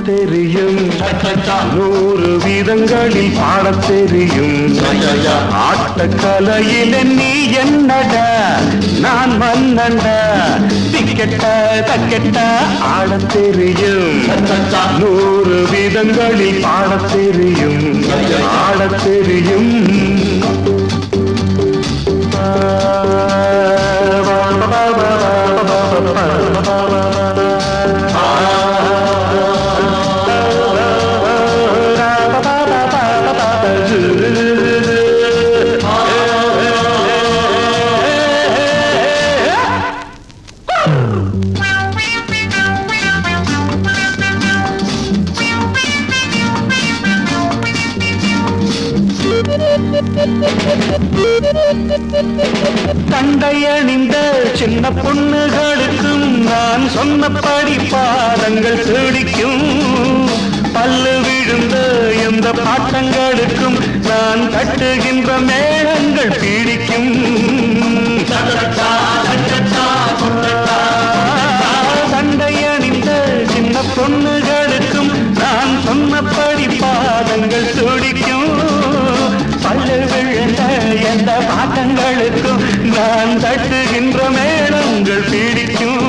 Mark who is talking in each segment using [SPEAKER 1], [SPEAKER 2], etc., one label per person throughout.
[SPEAKER 1] தெரியும், 100 விதங்களில் பாடத் தெரியும். ஆட்டக்கலையில் நீ என்னடா, நான் மன்னண்டா. திக்கெட்ட தக்கெட்ட ஆடத் தெரியும், 100 விதங்களில் பாடத் தெரியும், ஆடத் தெரியும். தண்டையணிந்த சின்ன பொண்ணுகளுக்கும் நான் சொன்னபடி பாதங்கள் தேடிக்கும். பல்லு விழுந்த எந்த பாட்டங்களுக்கும் நான் கட்டுகின்ற மேளங்கள் பீடிக்கும். தண்டையணிந்த சின்ன பொண்ணுகளுக்கும் நான் சொன்னபடி பாதங்கள் தேடிக்கும். பல்லு விழுந்த எந்த பாட்டங்களுக்கும் நான் தட்டுகின்ற மேளங்கள் பீடிக்கும்.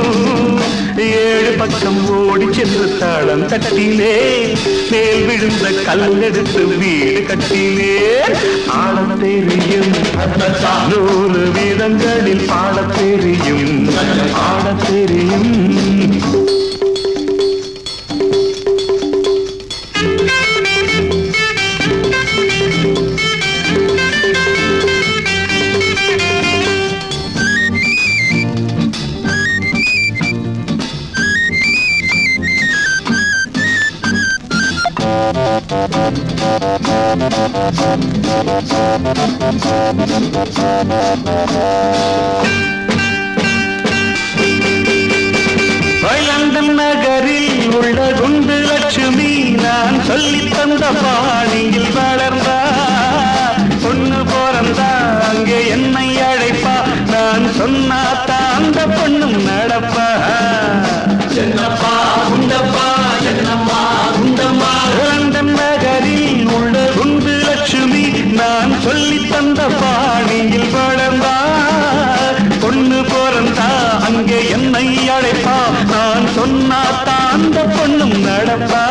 [SPEAKER 1] 7 பக்கம் ஓடி சென்று தாளம் தட்டிலே, மேல் விழுந்த கல்லெடுத்து வீடு கட்டிலே. ஆடத் தெரியும், 100 விதங்களில் பாடத் தெரியும், ஆடத் தெரியும். லண்டன் நகரில் உள்ள குண்டு லட்சுமி நான் சொல்லித் தந்த பாணியில் வளர்ந்தா. பொண்ணு பிறந்தா அங்கே என்னை அழைப்பா, நான் சொன்னாத்தா அந்த பொண்ணும் நடப்பா. என்னப்பா குண்டப்பா, என்னம்மா குண்டம்மா. லண்டன் நகரில் உள்ள குண்டு லட்சுமி நான் சொல்லித் தந்த பாணியில் வளர்ந்தா. பொண்ணு பிறந்தா அங்கே என்னை அழைப்பா, நான் சொன்னாத்தா அந்த பொண்ணும் நடப்பா.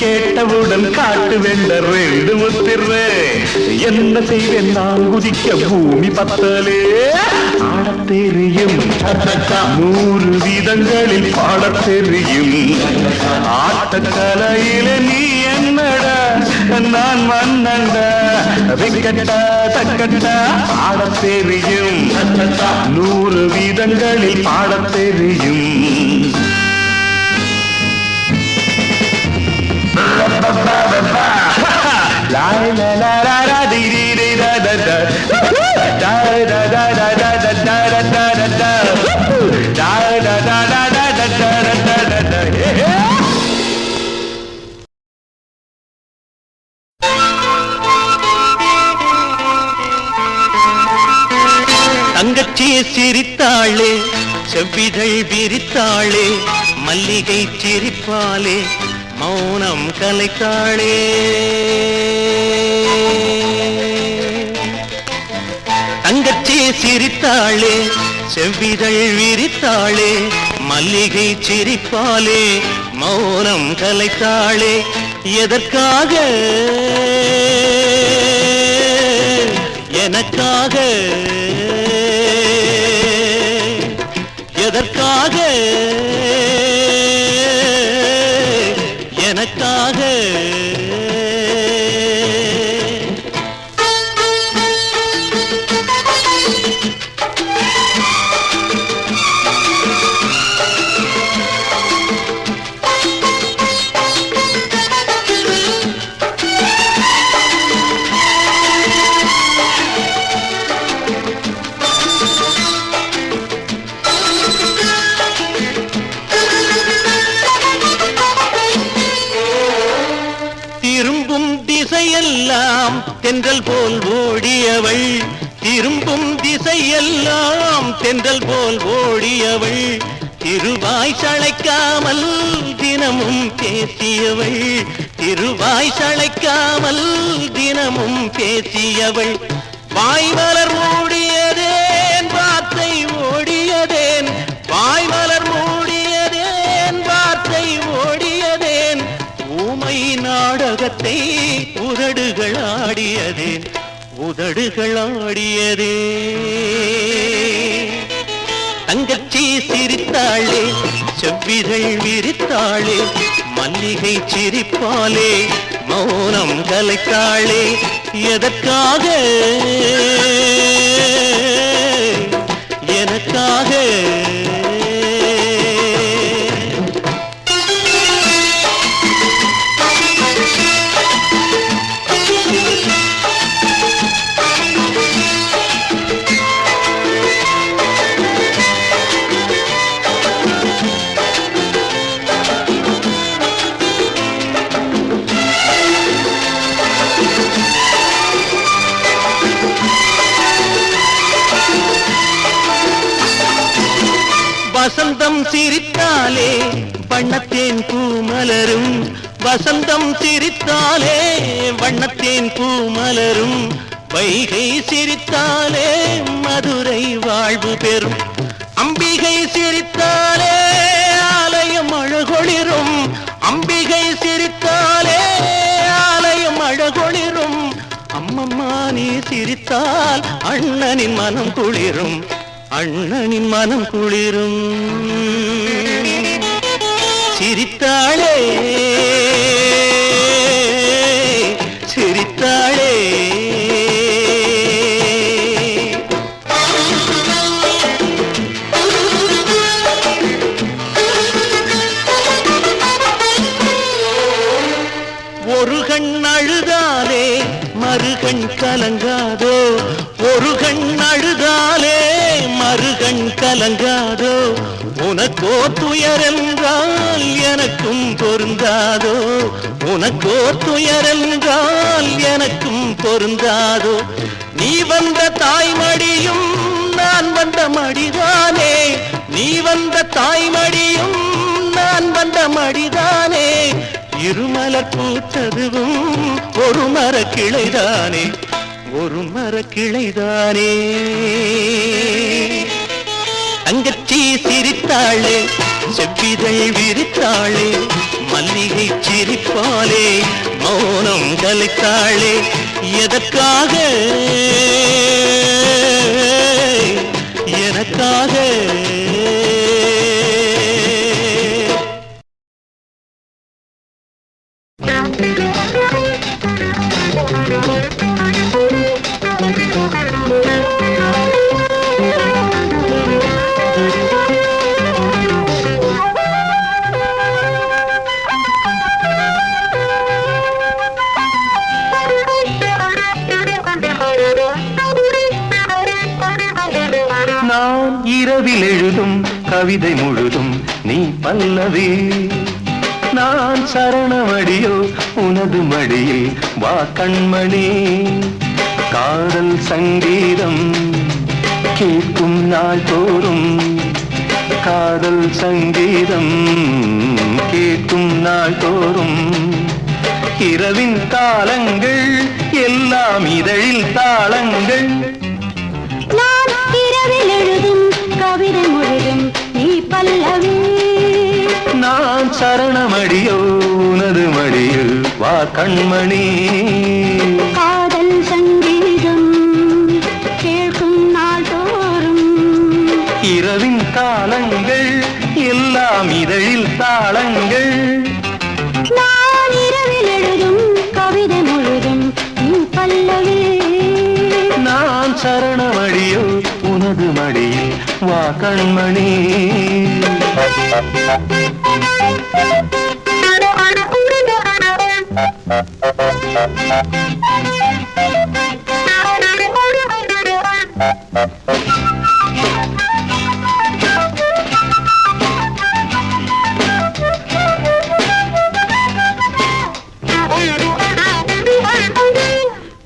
[SPEAKER 1] கேட்டவுடன் காட்டு வெண்ட 2 முத்திரே, என்ன செய்வேன் நான் குதிக்க பூமி பத்தலே. ஆடத் தெரியும், 100 விதங்களில் பாடத் தெரியும். ஆட்டக்கலையில நீ என்னடா, நான் மன்னண்டா. விக்கெட்ட தக்கட்ட ஆடத் தெரியும், 100 விதங்களில் பாடத் தெரியும்.
[SPEAKER 2] தங்கச்சி சிரித்தாளே, செவ்விதழ் விரித்தாளே, மல்லிகை சிரிப்பாளே, மௌனம் கலைத்தாளே. தங்கச்சி சிரித்தாளே, செவ்விதழ் விரித்தாளே, மல்லிகை சிரிப்பாளே, மௌனம் கலைத்தாளே. எதற்காக? எனக்காக. எதற்காக? எனக்காக. திசையெல்லாம் தென்றல் போல் ஓடியவள், திரும்பும் திசையெல்லாம் தென்றல் போல் ஓடியவள், திருவாய் சளைக்காமல் தினமும் பேசியவள், திருவாய் சளைக்காமல் தினமும் பேசியவள். வாய்மலர் மூடியதேன் வார்த்தை ஓடியதேன், வாய்மலர் மூடியதேன் வார்த்தை ஓடியதேன். ஊமை நாடகத்தை உதடுகள் ஆடியதேன், உதடுகள் ஆடியதே. தங்கச்சி சிரித்தாளே, செவ்விதழ் விரித்தாளே, மல்லிகை சிரிப்பாளே, மௌனம் கலைத்தாளே. எதற்காக எனக்காக வசந்தம் சிரித்தாலே வண்ணத்தேன் பூ மலரும், வசந்தம் சிரித்தாலே வண்ணத்தேன் பூ மலரும். வைகை சிரித்தாலே மதுரை வாழ்வு பெறும், அம்பிகை சிரித்தாலே ஆலயம் அழகொளிரும், அம்பிகை சிரித்தாலே ஆலயம் அழகொளிரும். அம்மம்மா நீ சிரித்தால் அண்ணனின் மனம் குளிரும், அண்ணனின் மனம் குளிரும். சிரித்தாளே சிரித்தாளே. ஒரு கண் அழுதாலே மறுகண் கலங்காதோ, ஒரு கண் அழுதாலே மறுகண் கலங்காதோ. உனக்கோ துயரென்றால் எனக்கும் பொருந்தாதோ, உனக்கோ துயரென்றால் எனக்கும் பொருந்தாதோ. நீ வந்த தாய்மடியும் நான் வந்த மடிதானே, நீ வந்த தாய்மடியும் நான் வந்த மடிதானே. இருமலர் பூத்ததுவும் ஒரு மரக்கிளைதானே, ஒரு மரக்கிளைதானே. தங்கச்சி சிரித்தாளே, செவ்விதழ் விரித்தாளே, மல்லிகை சிரிப்பாளே, மௌனம் கலைத்தாளே. எதற்காக எனக்காக
[SPEAKER 1] நான் இரவில் எழுதும் கவிதை முழுதும் நீ பல்லவி, நான் சரணமடியோ உனது மடியில் வா கண்மணி. காதல் சங்கீதம் கேட்கும் நாள் தோறும், காதல் சங்கீதம் கேட்கும் நாள் தோறும். இரவின் காலங்கள் எல்லாம் இதழில் தாளங்கள்.
[SPEAKER 3] நான் இரவில் எழுதும் கவிதை முழுதும் நீ பல்லவி,
[SPEAKER 1] நான் சரணமடியோ உனது மடியில் வா கண்மணி.
[SPEAKER 3] காதல் சங்கீதம் கேட்கும் நாள் தோறும்,
[SPEAKER 1] இரவின் காலங்கள் எல்லாம் இதழில் தாளங்கள்.
[SPEAKER 3] நான் இரவில் எழுதும் கவிதை முழுதும் நீ பல்லவி,
[SPEAKER 1] நான் சரணமடியோ உனது மடியில் வா கண்மணி.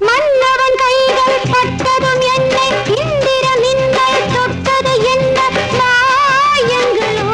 [SPEAKER 3] மன்னவன் கைகள் பட்டதும் என்னை இந்திர மின்னல் தொட்டது என்ன மாயங்களோ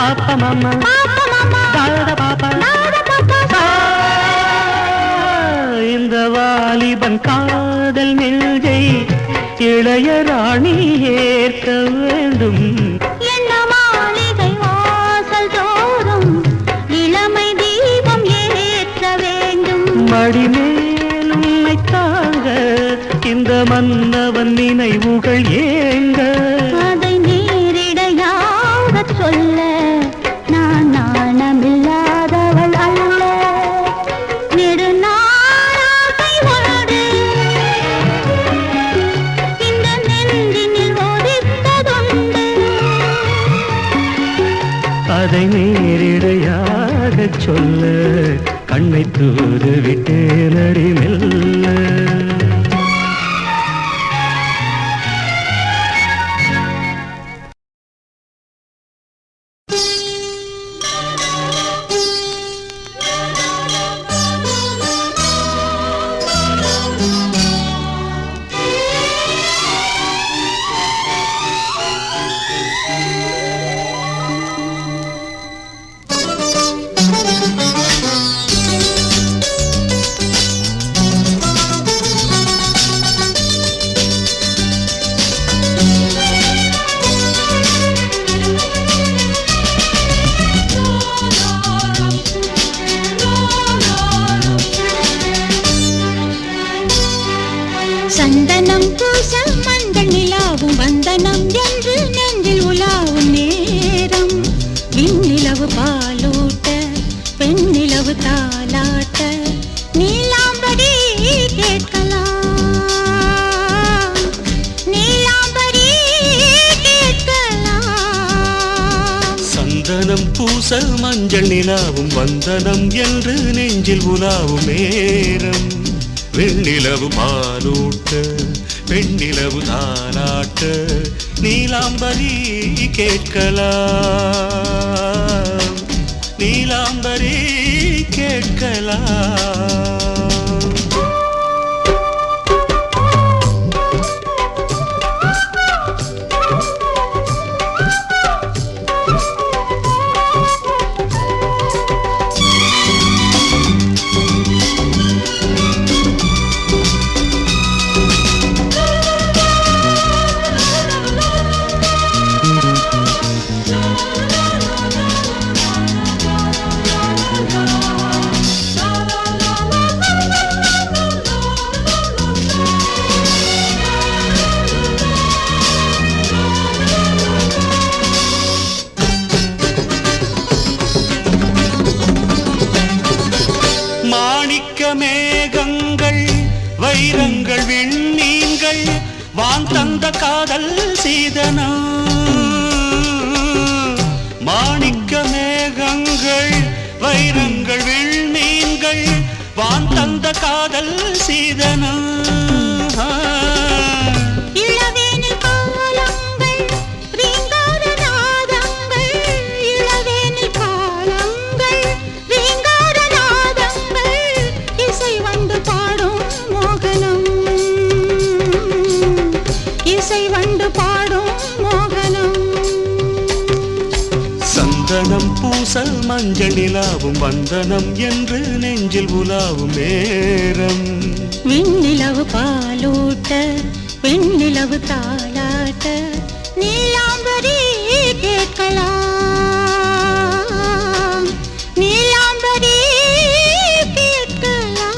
[SPEAKER 1] பாப்பா மாமா தாத பாப்பா இந்த வாலிபன் காதல் நெஞ்சை இளைய ராணி ஏற்க வேண்டும்.
[SPEAKER 3] என்ன மாளிகை வாசல் தோறும் இளமை தீபம் ஏற்ற வேண்டும்.
[SPEAKER 1] மடிமேல் உன்னை தாங்க இந்த மன்னவன் நினைவுகள் ஏங்க.
[SPEAKER 3] அதை நேரிடையாக சொல்ல நான் நாணமில்லாதவள் அல்ல. நெடுநாளாகை உண்டு இந்த நெஞ்சினில் ஒதித்ததுண்டு.
[SPEAKER 1] அதை நேரிடையாக சொல்ல கண்ணை தூது விட்டேனடி மெல்ல.
[SPEAKER 3] சந்தனம் பூச மஞ்சள் நிலாவும் வந்தனம் என்று நெஞ்சில் உலாவும் நேரம். விண்ணிலவு பாலூட்ட பெண்ணிலவு தாலாட்ட நீலாம்பரி கேட்கலாம். நீலாம்பரி கேட்கலாம்.
[SPEAKER 2] சந்தனம் பூச மஞ்சள் நிலாவும் வந்தனம் என்று நெஞ்சில் உலாவும் நேரம். வெண்ணிலவு பாலூட்ட பெண்ணிலவு தாலாட்ட நீலாம்பரி கேட்கலாம். நீலாம்பரி கேட்கலாம். மேகங்கள் வைரங்கள் விண்ணீங்கள் வான் தந்த காதல் சீதனம். மாணிக்க மேகங்கள் வைரங்கள் விண்ணீங்கள் வான் தந்த காதல் சீதனம். சந்தனம் பூசல் மஞ்சள் நிலாவும் வந்தனம் என்று நெஞ்சில் உலாவும் நேரம்.
[SPEAKER 3] விண்ணிலவு பாலூட்ட பெண்ணிலவு தாலாட்ட நீலாம்பரி கேட்கலாம். நீலாம்பரி கேட்கலாம்.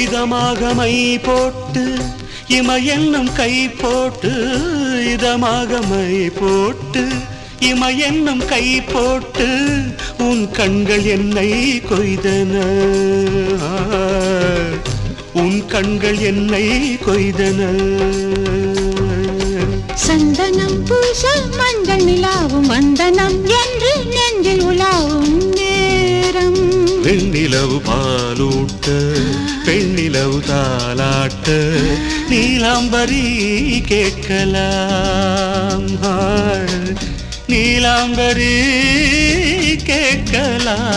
[SPEAKER 2] இதமாக மை போட்டு இமை என்னும் கை போட்டு இதமாக மை போட்டு இமை என்னும் கை போட்டு உன் கண்கள் என்னை கொய்தன உன் கண்கள் என்னை கொய்தன
[SPEAKER 3] சந்தனம் பூச மஞ்சள் நிலாவும் வந்தனம் என்று நெஞ்சில் உலாவும் நேரம்
[SPEAKER 2] வெண்ணிலவு பாலூட்ட பெண்ணிலவு தாலாட்ட நீலாம்பரி கேட்கலாம் நீலாம்பரி கேட்கலாம்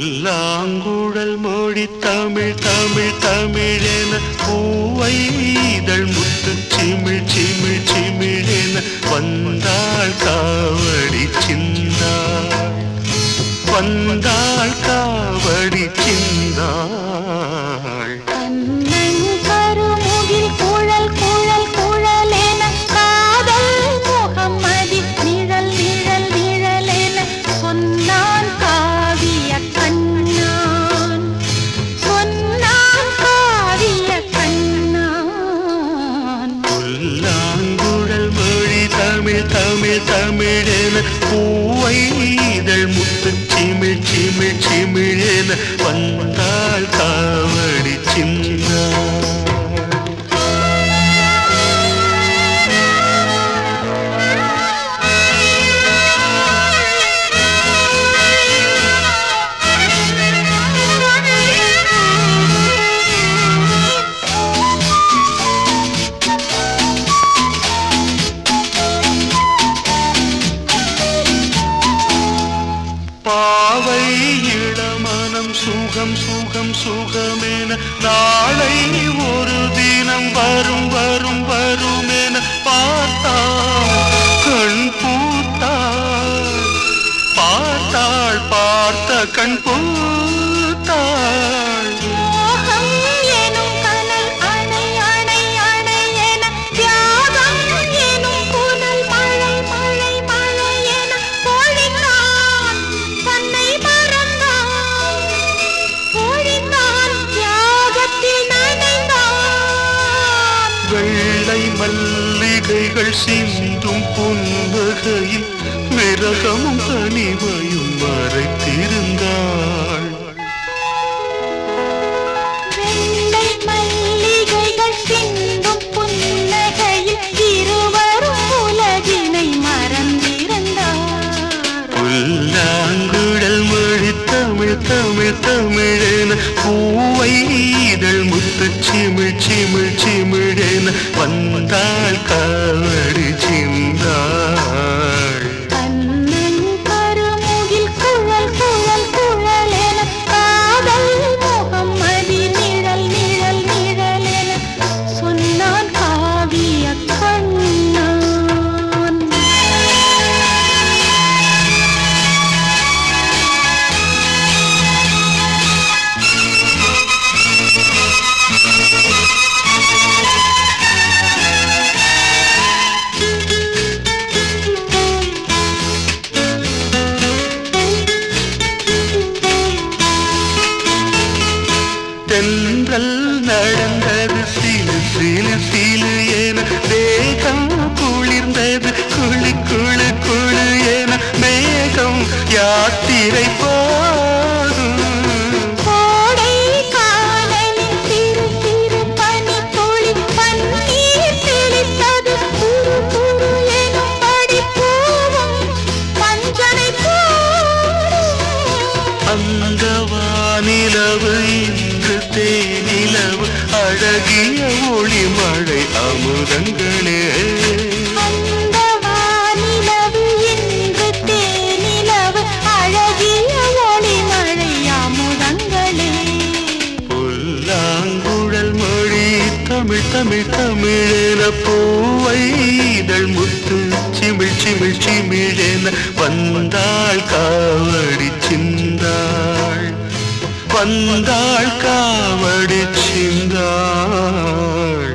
[SPEAKER 2] புல்லாங்குழல் மொழி தமிழ் தமிழ் தமிழென பூவை இதழ் முத்து சிமிழ் சிமிழ் சிமிழென வந்தாள் காவடி சிந்தாள் வந்தாள் காவடி சிந்தாள்
[SPEAKER 3] கண்ணன் கருமுகில் குழல் குழல் குழலென காதல் முகமதி நிழல் நிழல் நிழலென சொன்னான் காவிய கண்ணான் சொன்னான் காவிய கண்ணான்
[SPEAKER 2] புல்லாங்குழல் மொழி தமிழ் தமிழ் தமிழென பூவை இதழ் முத்து சிமிழ் சிமிழ் சிமிழென வந்தாள் காவடி சிந்தாள் பாவை இளமனம் சுகம் சுகம் சுகமென நாளை ஒரு தினம் வரும் வரும் வருமென பார்த்தாள் கண் பூத்தாள் பார்த்தாள் பார்த்த கண் பூத்தாள்
[SPEAKER 3] மோகம் எனும் கனல் அணை அணை அணை என தியாகம் எனும் புனல் மழை மழை மழை என பொழிந்தான் தன்னை மறந்தான் பொழிந்தான் தியாகத்தில் நனைந்தான்
[SPEAKER 2] வெள்ளை மல்லிகைகள் சிந்தும் புன்னகையில் விரகமும் தனிமையும் மறைத்திருந்தாள்
[SPEAKER 3] வெள்ளை மல்லிகைகள் சிந்தும் புன்னகையில் இருவரும் உலகினை மறந்திருந்தார்
[SPEAKER 2] புல்லாங்குழல் மொழி தமிழ் தமிழ் தமிழென பூவை இதழ் முத்து சிமிழ் சிமிழ் சிமிழென வந்தாள் காவடி சிந்தாள்
[SPEAKER 3] கண்ணன் கருமுகில் குழல் குழல் குழலென காதல் முகமதி நிழல் நிழல் நிழலென சொன்னான் காவிய கண்ணான்
[SPEAKER 2] தென்றல் நடந்தது சிலு சிலு சிலு என தேகம் குளிர்ந்தது குளி குளு குளு என மேகம் யாத்திரை போதும்
[SPEAKER 3] கோடை காலையில் சிறு சிறு பனித்துளி பன்னீர் தெளித்தது குறு குறு எனும்படி பூவும் பஞ்சனை போடும்
[SPEAKER 2] அந்த வானிலவு இன்று தேனிலவு அழகிய ஒளி மழை அமுதங்களே
[SPEAKER 3] அந்த வானிலவு இன்று தேனிலவு அழகிய ஒளி மழை
[SPEAKER 2] தமிழ் தமிழ் தமிழென பூவை இதழ் முத்து சிமிழ் சிமிழ் சிமிழென வந்தாள் காவடி சிந்தாள் வந்தாள் காவடி சிந்தாள்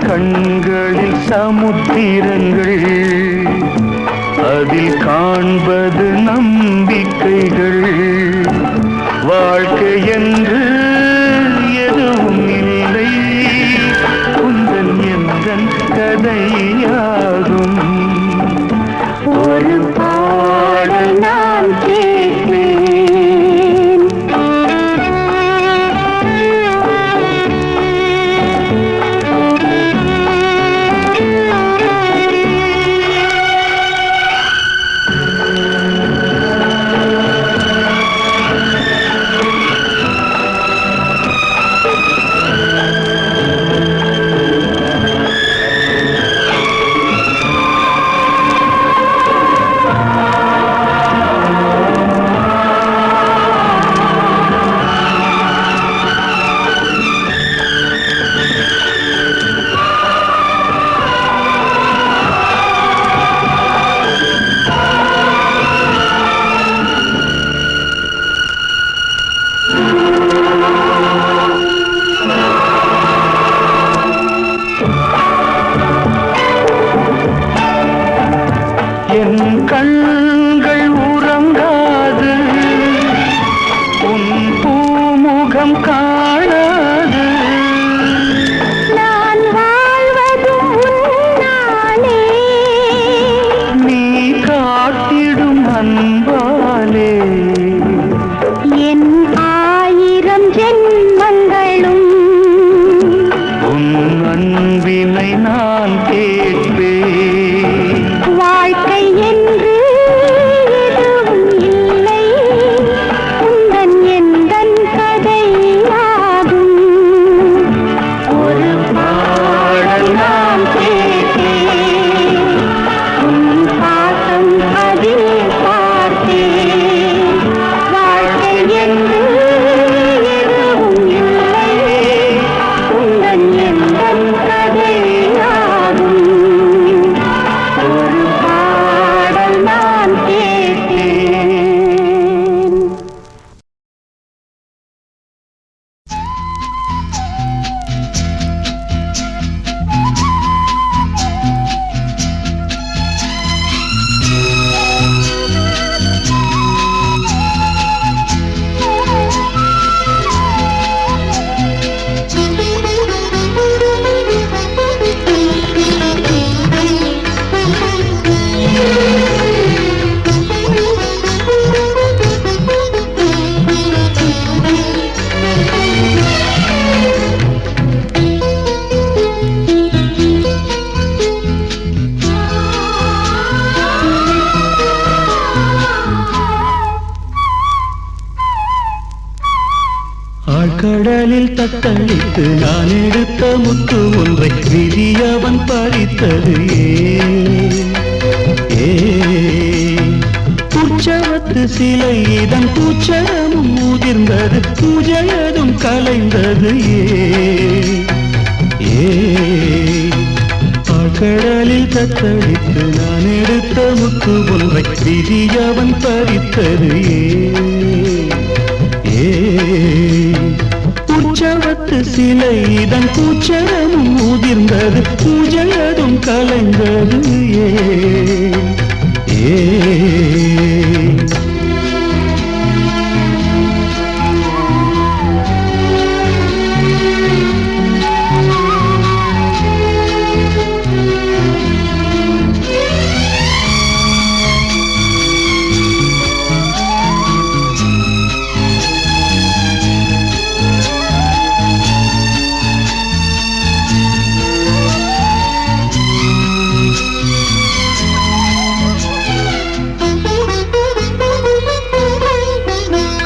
[SPEAKER 1] கண்களில் சமுத்திரங்கள், அதில் காண்பது நம்பிக்கைகள். வாழ்க்கை என்று எதுவும் இல்லை, உந்தன் எந்தன் கதையாகும். ஒரு பாடல் நான் கேட்பேன்.
[SPEAKER 2] தத்தளித்து நான் எடுத்த முத்து ஒன்றை விதியவன் பறித்தது உற்சவத்து சிலை இதன் பூச்சரமும் முதிர்ந்தது பூஜையதும் கலைந்தது கடலில் தத்தளித்து நான் எடுத்த முத்து ஒன்றை விதியவன் பறித்தது உற்சவத்து சிலை இதன் பூச்சரமும் முதிர்ந்தது பூஜையதும் கலைந்தது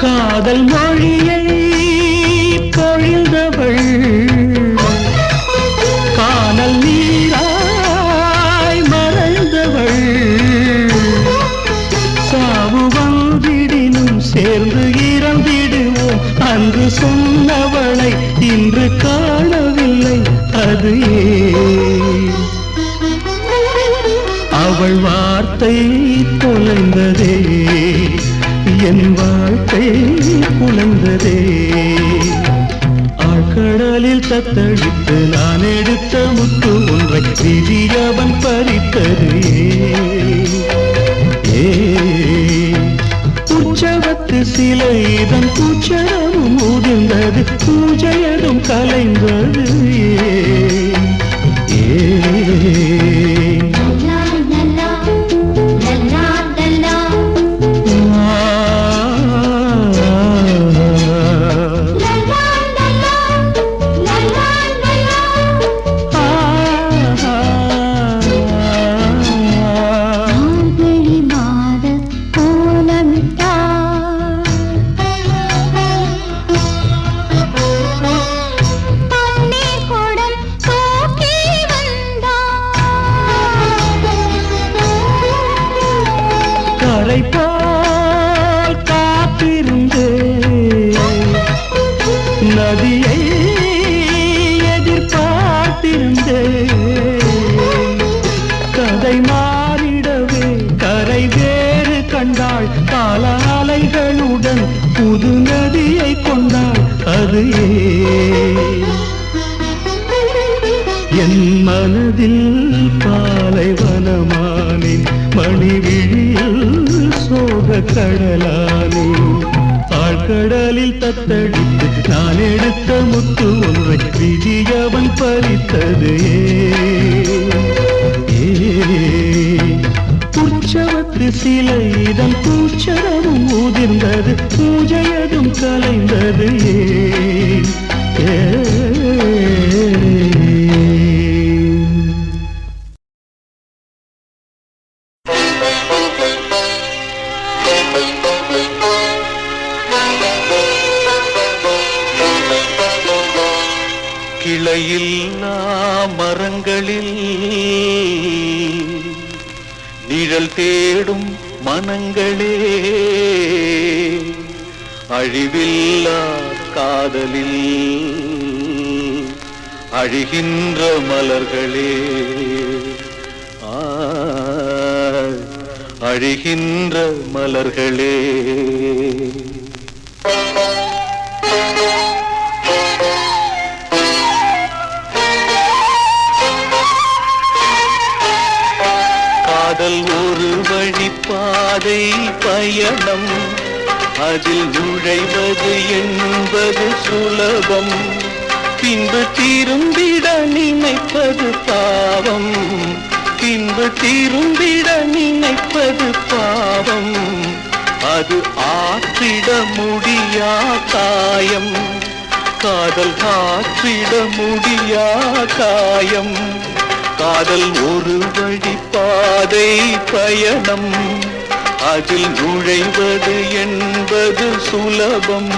[SPEAKER 2] காதல் மொழியை பொழிந்தவள் காணல் நீராய் மறைந்தவள் சாவு வந்திடினும் சேர்ந்து இறந்திடுவோம் அன்று சொன்னவளை இன்று காணவில்லை அது அவள் வார்த்தை தொலைந்ததே என் வாழ்க்கை குலைந்ததே ஆழ்கடலில் தத்தளித்து நான் எடுத்த முத்து ஒன்றை விதியவன் பறித்தது உற்சவத்து சிலை இதன் பூச்சரமும் முதிர்ந்தது பூஜையதும் கலைந்தது போல் காத்திருந்தே நதியை எதிர்பார்த்திருந்தே கதை மாறிடவே கரை வேறு கண்டாள் கால அலைகளுடன் புது நதியை கொண்டாள் அது என் மனதில் பாலைவனமானின் மணிவிழியில் சோக கடலானே ஆழ்கடலில் தத்தடித்து நான் எடுத்த முத்து ஒன்றை விதியவன் பறித்தது உற்சவத்து சிலை இதன் பூச்சரமும் முதிர்ந்தது பூஜையதும் கலைந்தது
[SPEAKER 1] கிளையில்லா மரங்களில் நிழல் தேடும் மனங்களே அழிவில்லா காதலில் அழிகின்ற மலர்களே அழிகின்ற மலர்களே காதல் ஒரு வழிப்பாதை பயணம் அதில் நுழைவது என்பது சுலபம் பின்பு திரும்பிட நினைப்பது பாவம் பின்பு திரும்பிட நினைப்பது பாவம் அது ஆற்றிட முடியா காயம் காதல் ஆற்றிட முடியா காயம் காதல் ஒரு வழிப்பாதை பயணம் அதில் நுழைவது என்பது சுலபம்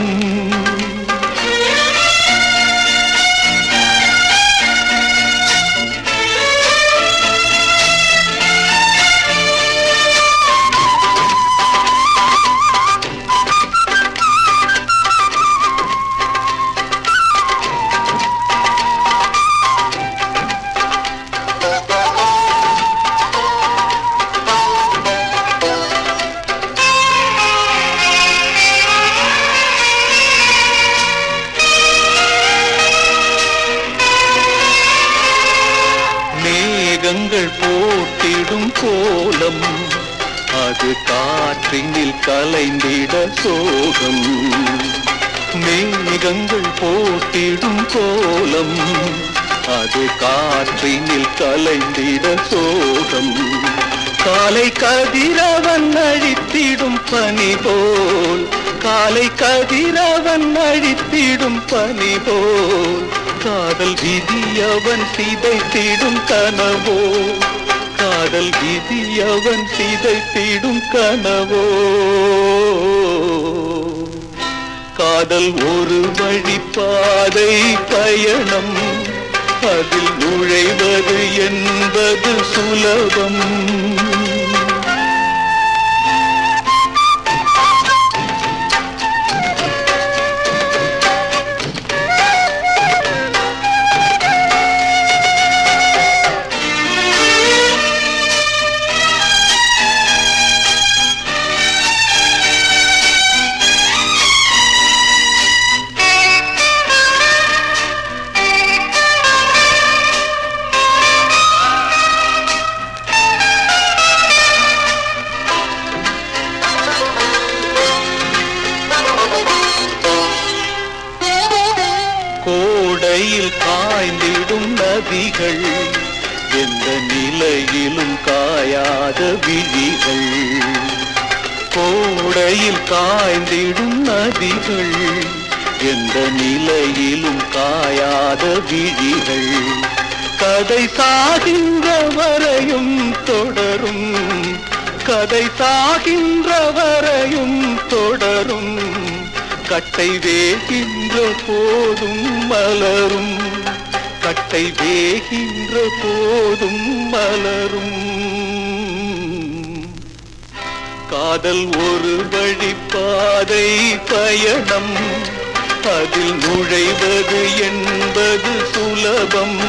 [SPEAKER 1] மேகங்கள் போட்டிடும் கோலம் அது காற்றினில் கலைந்திட சோகம். மேகங்கள் போட்டிடும் கோலம் அது காற்றினில் கலைந்திட சோகம். காலை கதிரவன் அழித்திடும் பனி போல் காலை கதிரவன் அழித்திடும் பனி போல் காதல் விதியவன் சிதைத்திடும் கனவோ காதல் விதியவன் சிதைத்திடும் கனவோ. காதல் ஒரு வழிப்பாதை பயணம் அதில் நுழைவது என்பது சுலபம். கோடையில் காய்ந்திடும் நதிகள் எந்த நிலையிலும் காயாத விழிகள். கோடையில் காய்ந்திடும் நதிகள் எந்த நிலையிலும் காயாத விழிகள். கதை சாகின்ற வரையும் தொடரும் கதை சாகின்ற வரையும் தொடரும். கட்டை வேகின்ற போதும் மலரும் கட்டை வேகின்ற போதும் மலரும். காதல் ஒரு வழிப்பாதை பயணம் அதில் நுழைவது என்பது சுலபம்.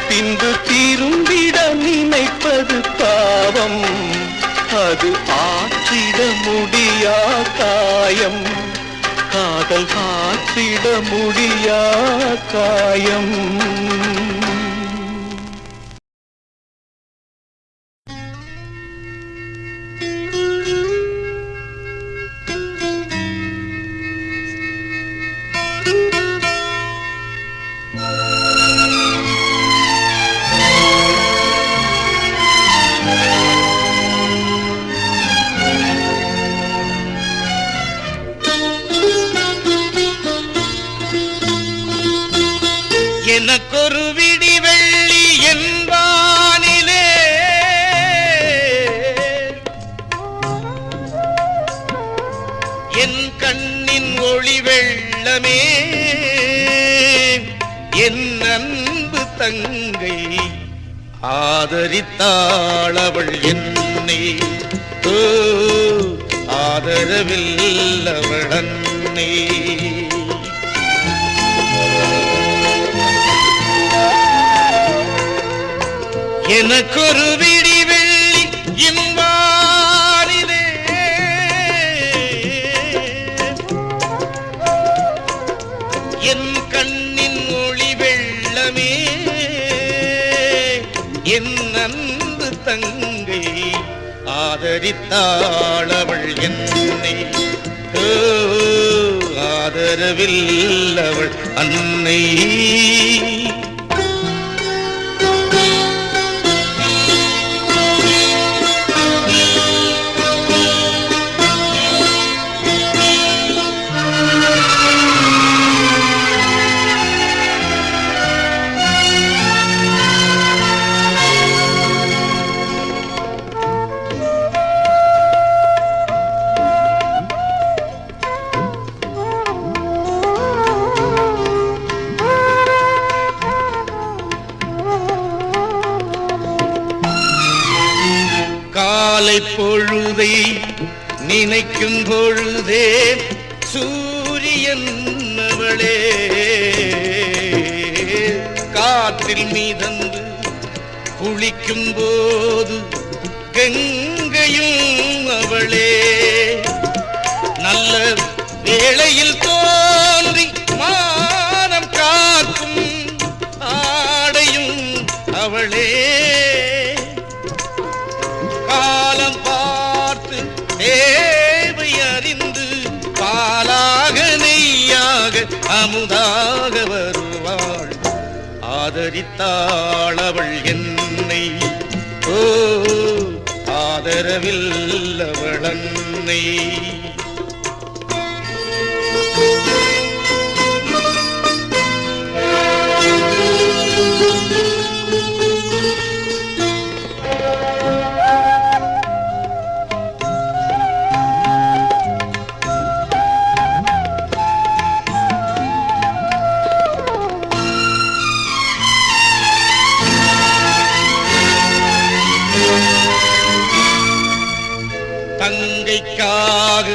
[SPEAKER 1] பின்பு திரும்பிட நினைப்பது பாவம் அது ஆற்றிட முடியா காயம். காதல் ஆற்றிட முடியா காயம்.
[SPEAKER 4] எனக்கொரு விடி வெள்ளி என்பானிலே என் கண்ணின் ஒளி வெள்ளமே என் அன்பு தங்கை ஆதரித்தாள் அவள் என்னை. ஆதரவில் அவள் அன்னை. எனக்கொரு விடி வெள்ளி இம்பாரிலே என் கண்ணின் ஒளி வெள்ளமே என் அன்பு தங்கை ஆதரித்தாள் அவள் என்னை. ஆதரவில் அவள் அன்னை. காலை பொழுதை நினைக்கும் பொழுதே சூரியன் அவளே காற்றில் மீதந்து குளிக்கும் போது கங்கையும் அவளே நல்ல வேளையில் தோன்றி மானம் காக்கும் ஆடையும் அவளே ஆதரித்தாள் அவள் என்னை. ஓ ஆதரவில் அவள் அன்னை. தங்கைக்காக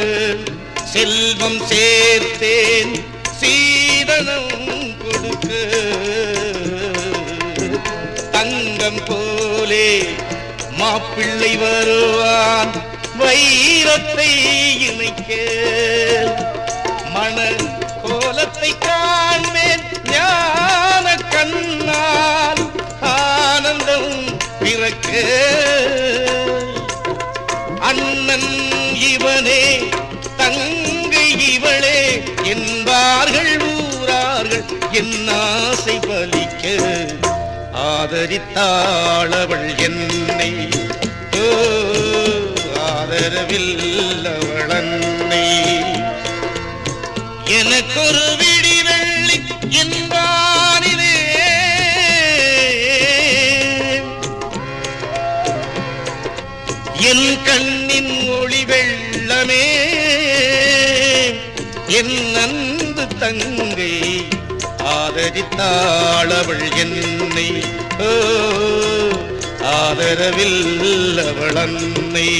[SPEAKER 4] செல்வம் சேர்த்தேன் சீதனம் கொடுக்க. தங்கம் போலே மாப்பிள்ளை வருவான் வைரத்தை இணைக்க. மண கோலத்தை காண்பேன் ஞான கண்ணால் ஆனந்தம் பிறக்க. அண்ணன் இவனே தங்கை இவளே என்பார்கள் ஊரார்கள் என் ஆசை பலிக்க. ஆதரித்தாள் அவள் என்னை. ஓ ஆதரவில் அவள் அன்னை. எனக்கொரு விடிவெள்ளி என்பானிலே என் கண்ணின் ஒளி வெள்ளமே என் அன்பு தங்கை. ஆதரித்தாள் அவள் என்னை. ஓ ஆதரவில் அவள் அன்னை.